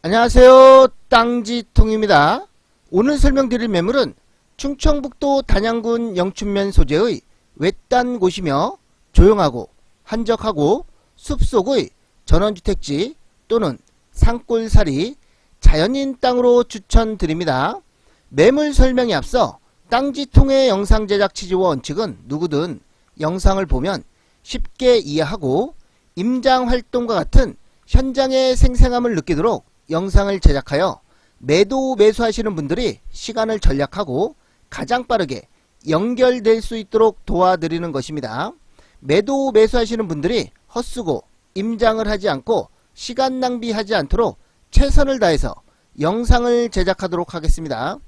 안녕하세요. 땅지통입니다. 오늘 설명드릴 매물은 충청북도 단양군 영춘면 소재의 외딴 곳이며 조용하고 한적하고 숲속의 전원주택지 또는 산골살이 자연인 땅으로 추천드립니다. 매물 설명에 앞서 땅지통의 영상 제작 취지와 원칙은 누구든 영상을 보면 쉽게 이해하고 임장 활동과 같은 현장의 생생함을 느끼도록 영상을 제작하여 매수하시는 분들이 시간을 절약하고 가장 빠르게 연결될 수 있도록 도와드리는 것입니다. 매수하시는 분들이 헛수고 임장을 하지 않고 시간 낭비하지 않도록 최선을 다해서 영상을 제작하도록 하겠습니다.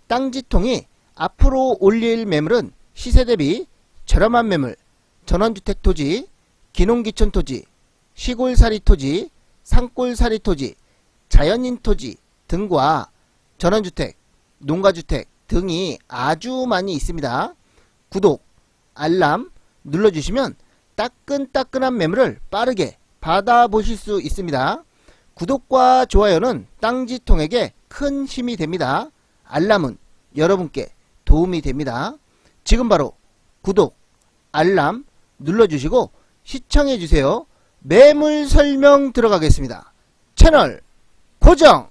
땅지통이 앞으로 올릴 매물은 시세 대비 저렴한 매물, 전원주택 토지, 기농기촌 토지, 시골살이 토지, 산골살이 토지, 자연인 토지 등과 전원주택, 농가주택 등이 아주 많이 있습니다. 구독, 알람 눌러주시면 따끈따끈한 매물을 빠르게 받아보실 수 있습니다. 구독과 좋아요는 땅지통에게 큰 힘이 됩니다. 알람은 여러분께 도움이 됩니다. 지금 바로 구독, 알람 눌러주시고 시청해주세요. 매물 설명 들어가겠습니다. 채널 고정!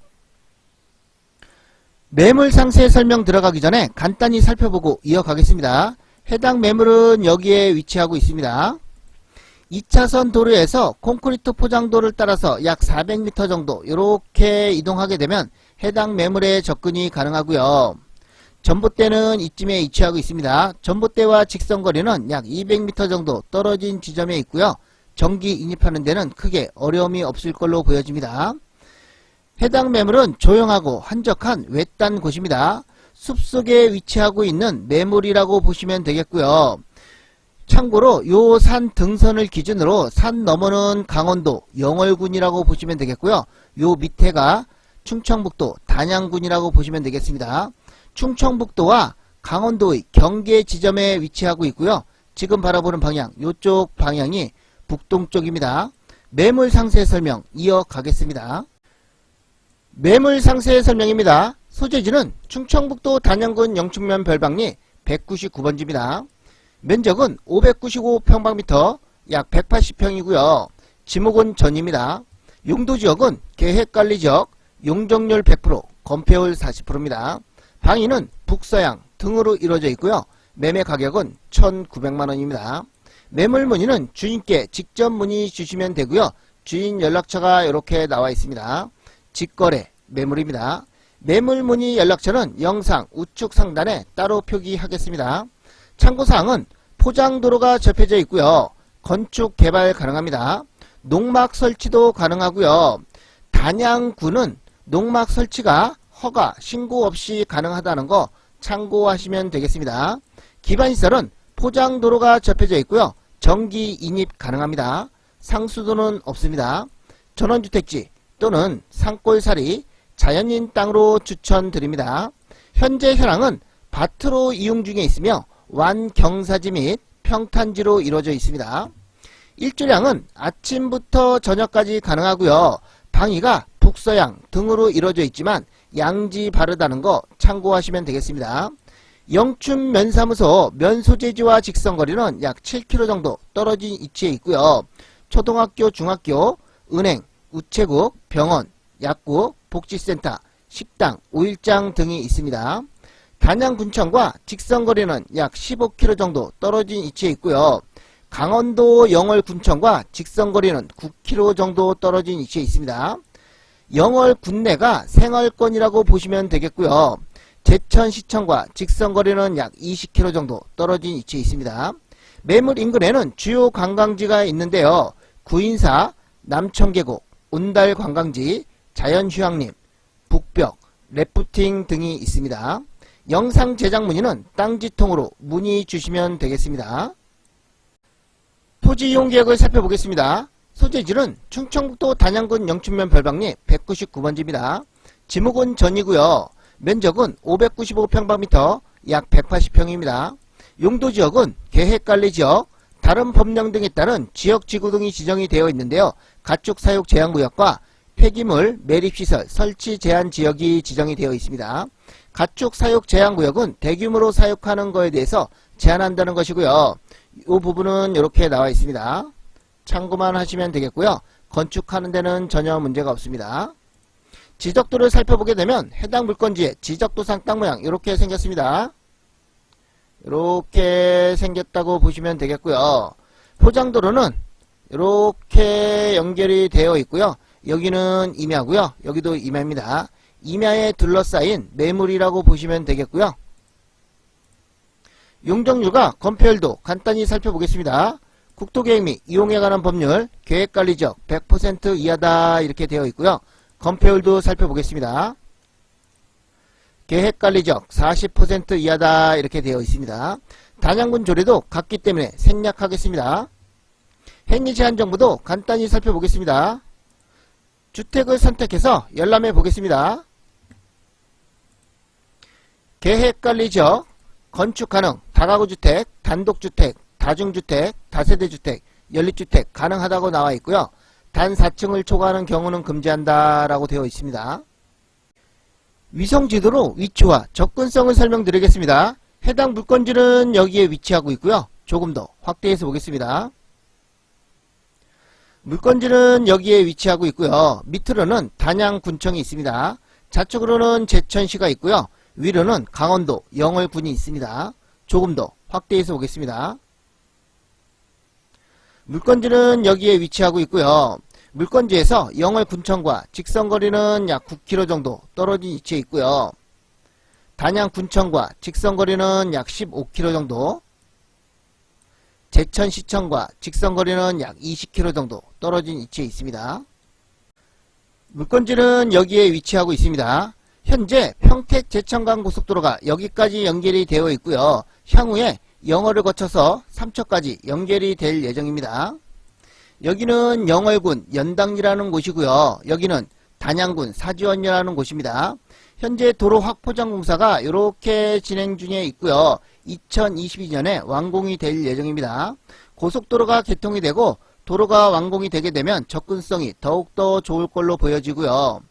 매물 상세 설명 들어가기 전에 간단히 살펴보고 이어가겠습니다. 해당 매물은 여기에 위치하고 있습니다. 2차선 도로에서 콘크리트 포장도를 따라서 약 400m 정도 이렇게 이동하게 되면 해당 매물에 접근이 가능하고요. 전봇대는 이쯤에 위치하고 있습니다. 전봇대와 직선거리는 약 200m 정도 떨어진 지점에 있고요. 전기 인입하는 데는 크게 어려움이 없을 걸로 보여집니다. 해당 매물은 조용하고 한적한 외딴 곳입니다. 숲속에 위치하고 있는 매물이라고 보시면 되겠고요. 참고로 요 산 등선을 기준으로 산 너머는 강원도 영월군이라고 보시면 되겠고요. 요 밑에가 충청북도 단양군이라고 보시면 되겠습니다. 충청북도와 강원도의 경계 지점에 위치하고 있고요. 지금 바라보는 방향, 요쪽 방향이 북동쪽입니다. 매물 상세 설명 이어가겠습니다. 매물 상세 설명입니다. 소재지는 충청북도 단양군 영춘면 별방리 199번지입니다. 면적은 595평방미터 약 180평이고요. 지목은 전입니다. 용도지역은 계획관리지역, 용적률 100%, 건폐율 40%입니다. 방위는 북서양 등으로 이루어져 있고요. 매매 가격은 1,900만원입니다. 매물 문의는 주인께 직접 문의 주시면 되고요. 주인 연락처가 이렇게 나와 있습니다. 직거래 매물입니다. 매물 문의 연락처는 영상 우측 상단에 따로 표기하겠습니다. 참고사항은 포장도로가 접혀져 있고요. 건축 개발 가능합니다. 농막 설치도 가능하고요. 단양군은 농막 설치가 허가, 신고 없이 가능하다는 거 참고하시면 되겠습니다. 기반시설은 포장도로가 접혀져 있고요. 전기 인입 가능합니다. 상수도는 없습니다. 전원주택지 또는 산골살이 자연인 땅으로 추천드립니다. 현재 현황은 밭으로 이용 중에 있으며 완경사지 및 평탄지로 이루어져 있습니다. 일조량은 아침부터 저녁까지 가능하고요. 방위가 북서양 등으로 이루어져 있지만 양지 바르다는 거 참고하시면 되겠습니다. 영춘 면사무소 면소재지와 직선거리는 약 7km 정도 떨어진 위치에 있고요. 초등학교, 중학교, 은행, 우체국, 병원, 약국, 복지센터, 식당, 오일장 등이 있습니다. 단양군청과 직선거리는 약 15km 정도 떨어진 위치에 있고요. 강원도 영월군청과 직선거리는 9km 정도 떨어진 위치에 있습니다. 영월군 내가 생활권이라고 보시면 되겠고요. 제천시청과 직선거리는 약 20km 정도 떨어진 위치에 있습니다. 매물 인근에는 주요 관광지가 있는데요. 구인사, 남청계곡, 온달관광지, 자연휴양림, 북벽, 래프팅 등이 있습니다. 영상 제작 문의는 땅지통으로 문의 주시면 되겠습니다. 토지 이용 계획을 살펴보겠습니다. 소재지는 충청북도 단양군 영춘면 별방리 199번지입니다. 지목은 전이고요. 면적은 595평방미터 약 180평입니다. 용도지역은 계획관리지역, 다른 법령 등에 따른 지역지구 등이 지정이 되어 있는데요. 가축사육 제한구역과 폐기물 매립시설 설치 제한 지역이 지정이 되어 있습니다. 가축 사육 제한 구역은 대규모로 사육하는 거에 대해서 제한한다는 것이고요. 이 부분은 이렇게 나와 있습니다. 참고만 하시면 되겠고요. 건축하는 데는 전혀 문제가 없습니다. 지적도를 살펴보게 되면 해당 물건지의 지적도상 땅 모양 이렇게 생겼습니다. 이렇게 생겼다고 보시면 되겠고요. 포장도로는 이렇게 연결이 되어 있고요. 여기는 임야고요. 여기도 임야입니다. 임야에 둘러싸인 매물이라고 보시면 되겠고요. 용적률과 건폐율도 간단히 살펴보겠습니다. 국토계획 및 이용에 관한 법률 계획관리지역 100% 이하다 이렇게 되어 있고요. 건폐율도 살펴보겠습니다. 계획관리지역 40% 이하다 이렇게 되어 있습니다. 단양군 조례도 같기 때문에 생략하겠습니다. 행위 제한 정보도 간단히 살펴보겠습니다. 주택을 선택해서 열람해 보겠습니다. 계획관리지역 건축 가능 다가구주택, 단독주택, 다중주택, 다세대주택, 연립주택 가능하다고 나와 있고요. 단 4층을 초과하는 경우는 금지한다 라고 되어 있습니다. 위성지도로 위치와 접근성을 설명드리겠습니다. 해당 물건지는 여기에 위치하고 있고요. 조금 더 확대해서 보겠습니다. 물건지는 여기에 위치하고 있고요. 밑으로는 단양군청이 있습니다. 좌측으로는 제천시가 있고요. 위로는 강원도 영월군이 있습니다. 조금 더 확대해서 보겠습니다. 물건지는 여기에 위치하고 있고요. 물건지에서 영월군청과 직선거리는 약 9km 정도 떨어진 위치에 있고요. 단양군청과 직선거리는 약 15km 정도, 제천시청과 직선거리는 약 20km 정도 떨어진 위치에 있습니다. 물건지는 여기에 위치하고 있습니다. 현재 평택 제천간 고속도로가 여기까지 연결이 되어 있고요. 향후에 영월을 거쳐서 삼척까지 연결이 될 예정입니다. 여기는 영월군 연당리라는 곳이고요. 여기는 단양군 사지원이라는 곳입니다. 현재 도로 확포장 공사가 이렇게 진행 중에 있고요. 2022년에 완공이 될 예정입니다. 고속도로가 개통이 되고 도로가 완공이 되게 되면 접근성이 더욱더 좋을 걸로 보여지고요.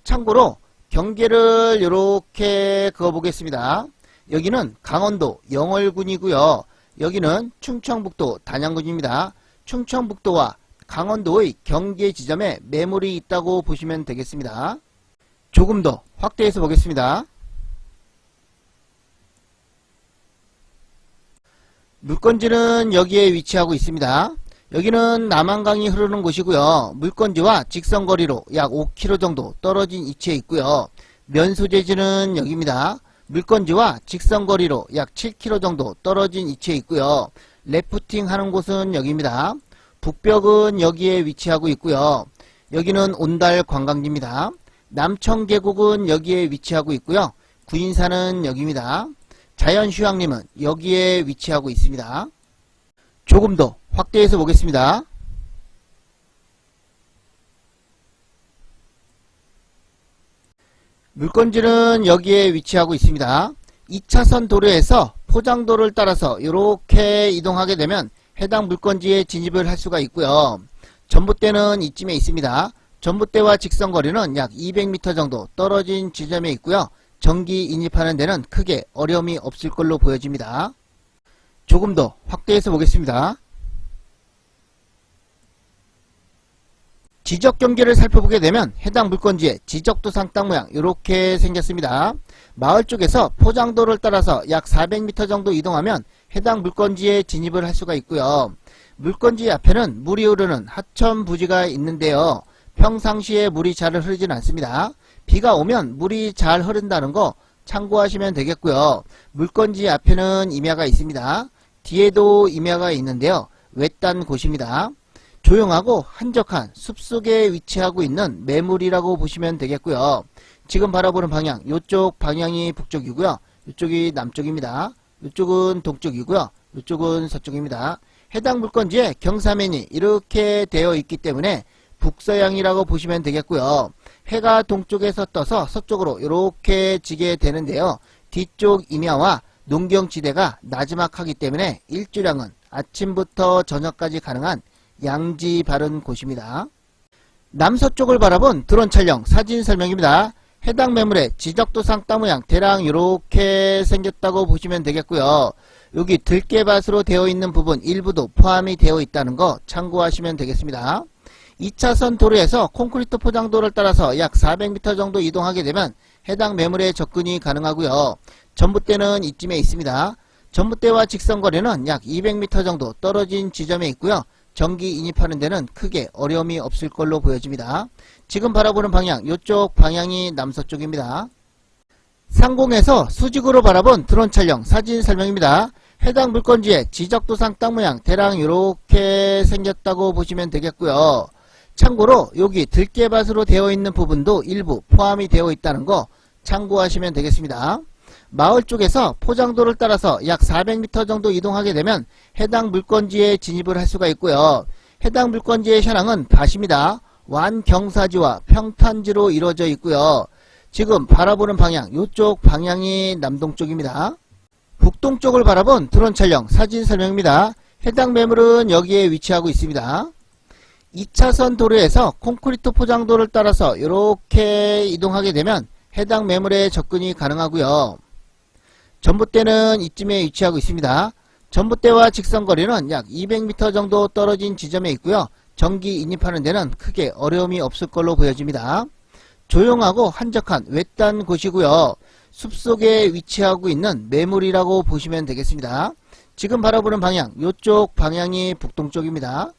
참고로 경계를 이렇게 그어보겠습니다. 여기는 강원도 영월군이고요. 여기는 충청북도 단양군입니다. 충청북도와 강원도의 경계 지점에 매물이 있다고 보시면 되겠습니다. 조금 더 확대해서 보겠습니다. 물건지는 여기에 위치하고 있습니다. 여기는 남한강이 흐르는 곳이고요. 물건지와 직선거리로 약 5km 정도 떨어진 위치에 있고요. 면소재지는 여기입니다. 물건지와 직선거리로 약 7km 정도 떨어진 위치에 있고요. 래프팅 하는 곳은 여기입니다. 북벽은 여기에 위치하고 있고요. 여기는 온달 관광지입니다. 남청계곡은 여기에 위치하고 있고요. 구인산은 여기입니다. 자연휴양림은 여기에 위치하고 있습니다. 조금 더 확대해서 보겠습니다. 물건지는 여기에 위치하고 있습니다. 2차선 도로에서 포장도를 따라서 이렇게 이동하게 되면 해당 물건지에 진입을 할 수가 있고요. 전봇대는 이쯤에 있습니다. 전봇대와 직선거리는 약 200m 정도 떨어진 지점에 있고요. 전기 인입하는 데는 크게 어려움이 없을 걸로 보여집니다. 조금 더 확대해서 보겠습니다. 지적 경계를 살펴보게 되면 해당 물건지의 지적도상 땅 모양 이렇게 생겼습니다. 마을 쪽에서 포장도를 따라서 약 400m 정도 이동하면 해당 물건지에 진입을 할 수가 있고요. 물건지 앞에는 물이 흐르는 하천 부지가 있는데요. 평상시에 물이 잘 흐르진 않습니다. 비가 오면 물이 잘 흐른다는 거 참고하시면 되겠고요. 물건지 앞에는 임야가 있습니다. 뒤에도 임야가 있는데요. 외딴 곳입니다. 조용하고 한적한 숲속에 위치하고 있는 매물이라고 보시면 되겠고요. 지금 바라보는 방향, 이쪽 방향이 북쪽이고요. 이쪽이 남쪽입니다. 이쪽은 동쪽이고요. 이쪽은 서쪽입니다. 해당 물건지에 경사면이 이렇게 되어 있기 때문에 북서향이라고 보시면 되겠고요. 해가 동쪽에서 떠서 서쪽으로 이렇게 지게 되는데요. 뒤쪽 임야와 농경지대가 나지막하기 때문에 일주량은 아침부터 저녁까지 가능한 양지 바른 곳입니다. 남서쪽을 바라본 드론 촬영 사진 설명입니다. 해당 매물의 지적도상 땅 모양 대략 이렇게 생겼다고 보시면 되겠고요. 여기 들깨밭으로 되어 있는 부분 일부도 포함이 되어 있다는 거 참고하시면 되겠습니다. 2차선 도로에서 콘크리트 포장도를 따라서 약 400m 정도 이동하게 되면 해당 매물에 접근이 가능하고요. 전봇대는 이쯤에 있습니다. 전봇대와 직선거리는 약 200m 정도 떨어진 지점에 있고요. 전기 인입하는 데는 크게 어려움이 없을 걸로 보여집니다. 지금 바라보는 방향, 이쪽 방향이 남서쪽입니다. 상공에서 수직으로 바라본 드론 촬영 사진 설명입니다. 해당 물건지의 지적도상 땅 모양 대략 이렇게 생겼다고 보시면 되겠고요. 참고로 여기 들깨밭으로 되어 있는 부분도 일부 포함이 되어 있다는 거 참고하시면 되겠습니다. 마을 쪽에서 포장도를 따라서 약 400m 정도 이동하게 되면 해당 물건지에 진입을 할 수가 있고요. 해당 물건지의 현황은 밭입니다. 완경사지와 평탄지로 이루어져 있고요. 지금 바라보는 방향, 이쪽 방향이 남동쪽입니다. 북동쪽을 바라본 드론 촬영 사진 설명입니다. 해당 매물은 여기에 위치하고 있습니다. 2차선 도로에서 콘크리트 포장도를 따라서 이렇게 이동하게 되면 해당 매물에 접근이 가능하고요. 전봇대는 이쯤에 위치하고 있습니다. 전봇대와 직선거리는 약 200m 정도 떨어진 지점에 있고요. 전기 인입하는 데는 크게 어려움이 없을 걸로 보여집니다. 조용하고 한적한 외딴 곳이고요. 숲속에 위치하고 있는 매물이라고 보시면 되겠습니다. 지금 바라보는 방향, 이쪽 방향이 북동쪽입니다.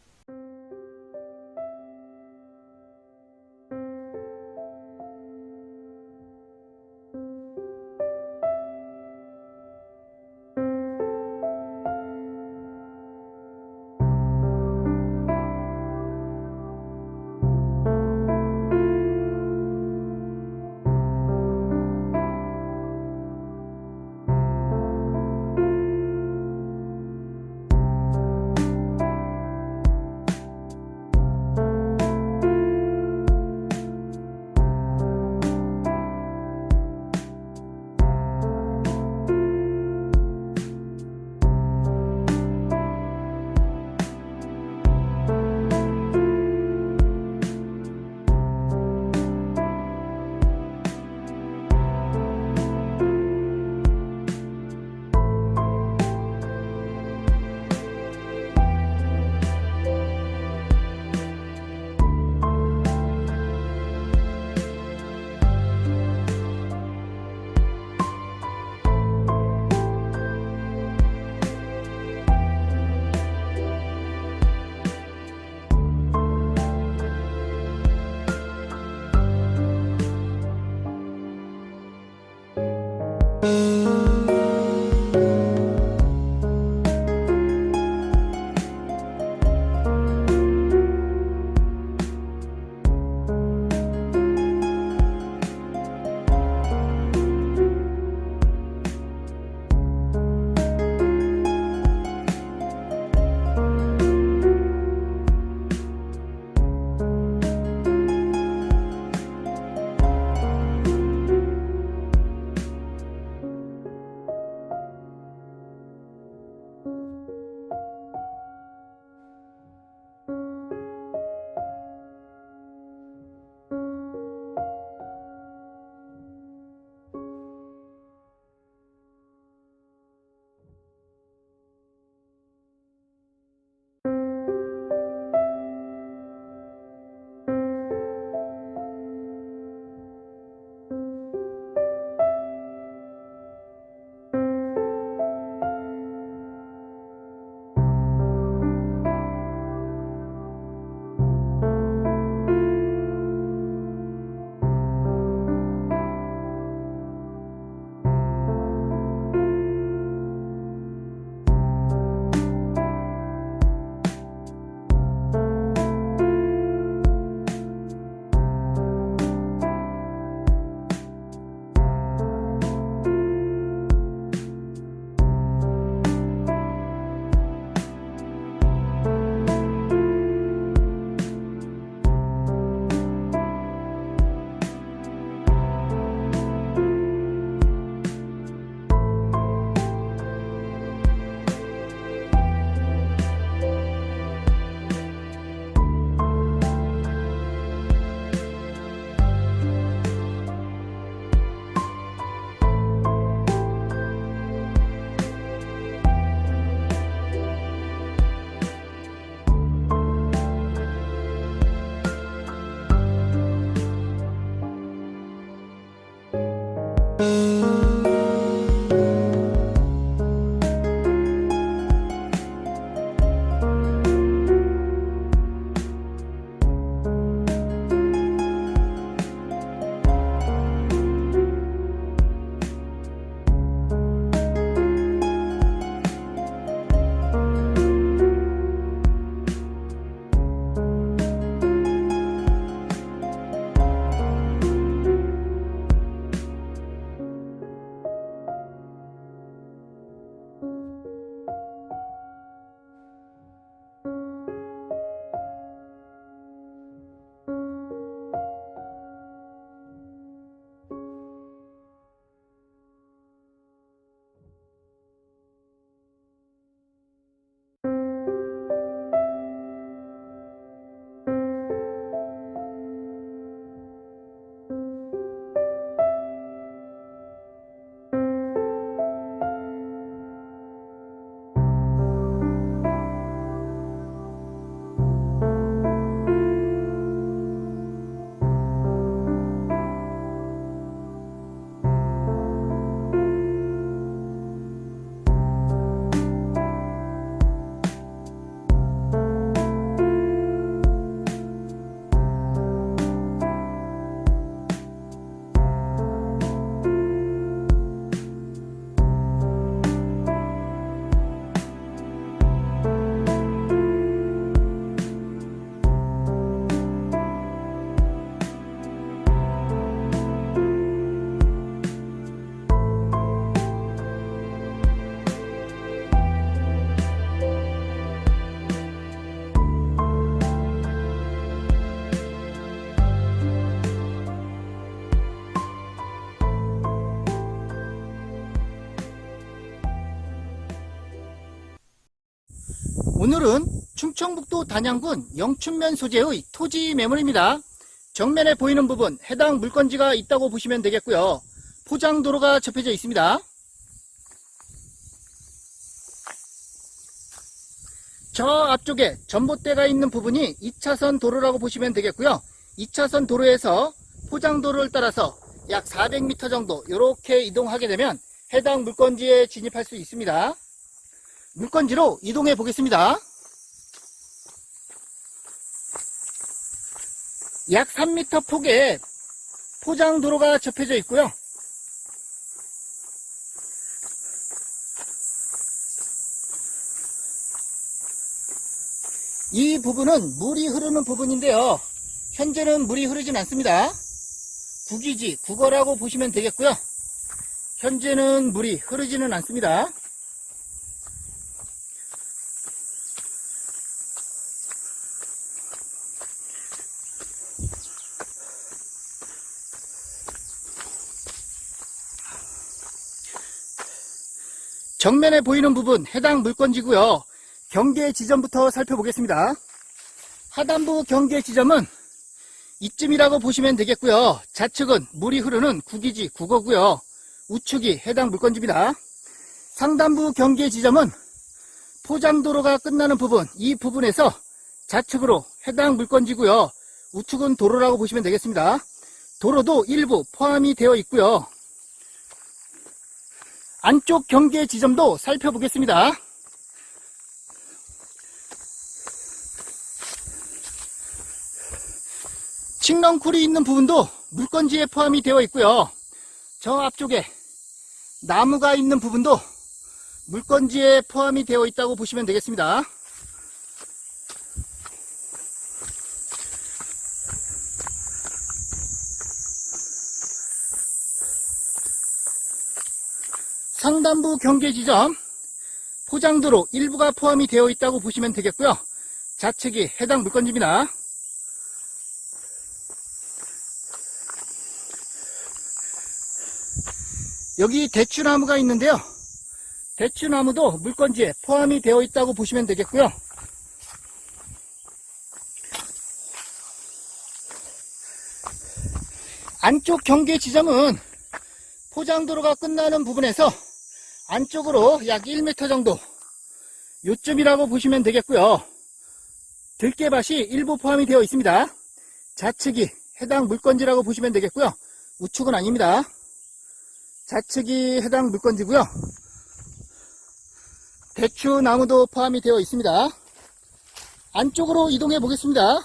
오늘은 충청북도 단양군 영춘면 소재의 토지 매물입니다. 정면에 보이는 부분 해당 물건지가 있다고 보시면 되겠고요. 포장도로가 접혀져 있습니다. 저 앞쪽에 전봇대가 있는 부분이 2차선 도로라고 보시면 되겠고요. 2차선 도로에서 포장도로를 따라서 약 400m 정도 이렇게 이동하게 되면 해당 물건지에 진입할 수 있습니다. 물건지로 이동해 보겠습니다. 약 3m 폭의 포장도로가 접혀져 있고요. 이 부분은 물이 흐르는 부분인데요. 현재는 물이 흐르진 않습니다. 국이지 국어라고 보시면 되겠고요. 현재는 물이 흐르지는 않습니다. 정면에 보이는 부분 해당 물건지고요. 경계 지점부터 살펴보겠습니다. 하단부 경계 지점은 이쯤이라고 보시면 되겠고요. 좌측은 물이 흐르는 국이지 국어고요. 우측이 해당 물건지입니다. 상단부 경계 지점은 포장도로가 끝나는 부분, 이 부분에서 좌측으로 해당 물건지고요. 우측은 도로라고 보시면 되겠습니다. 도로도 일부 포함이 되어 있고요. 안쪽 경계 지점도 살펴보겠습니다. 칡렁쿨이 있는 부분도 물건지에 포함이 되어 있고요. 저 앞쪽에 나무가 있는 부분도 물건지에 포함이 되어 있다고 보시면 되겠습니다. 상단부 경계 지점 포장도로 일부가 포함이 되어 있다고 보시면 되겠고요. 좌측이 해당 물건지입니다. 여기 대추나무가 있는데요. 대추나무도 물건지에 포함이 되어 있다고 보시면 되겠고요. 안쪽 경계 지점은 포장도로가 끝나는 부분에서 안쪽으로 약 1m 정도 요쯤이라고 보시면 되겠고요. 들깨밭이 일부 포함이 되어 있습니다. 좌측이 해당 물건지라고 보시면 되겠고요. 우측은 아닙니다. 좌측이 해당 물건지고요. 대추나무도 포함이 되어 있습니다. 안쪽으로 이동해 보겠습니다.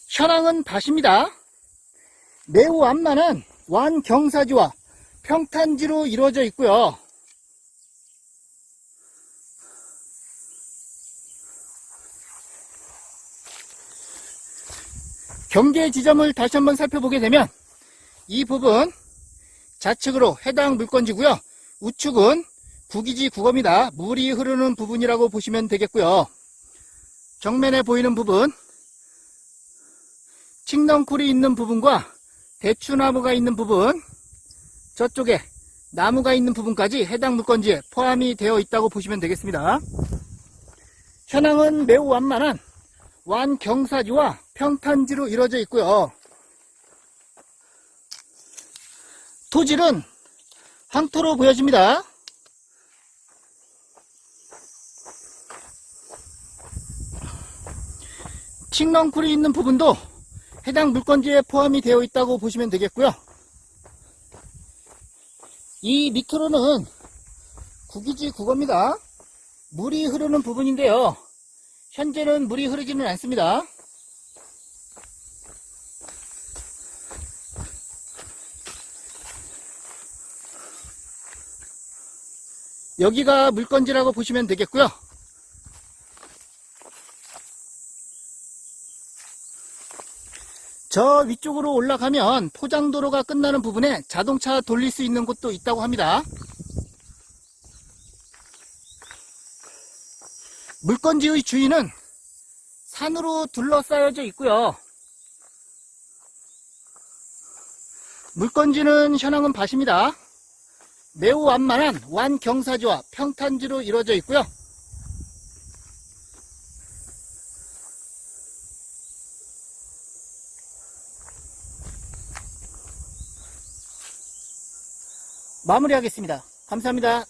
현황은 밭입니다. 매우 완만한 완경사지와 평탄지로 이루어져 있고요. 경계 지점을 다시 한번 살펴보게 되면 이 부분 좌측으로 해당 물건지고요. 우측은 국이지 국어입니다. 물이 흐르는 부분이라고 보시면 되겠고요. 정면에 보이는 부분 칡렁쿨이 있는 부분과 대추나무가 있는 부분, 저쪽에 나무가 있는 부분까지 해당 물건지에 포함이 되어 있다고 보시면 되겠습니다. 현황은 매우 완만한 완경사지와 평탄지로 이루어져 있고요. 토질은 황토로 보여집니다. 칡렁쿨이 있는 부분도 해당 물건지에 포함이 되어 있다고 보시면 되겠고요. 이 밑으로는 국이지 국어입니다. 물이 흐르는 부분인데요. 현재는 물이 흐르지는 않습니다. 여기가 물건지라고 보시면 되겠고요. 저 위쪽으로 올라가면 포장도로가 끝나는 부분에 자동차 돌릴 수 있는 곳도 있다고 합니다. 물건지의 주위는 산으로 둘러싸여져 있고요. 물건지는 현황은 밭입니다. 매우 완만한 완경사지와 평탄지로 이루어져 있고요. 마무리하겠습니다. 감사합니다.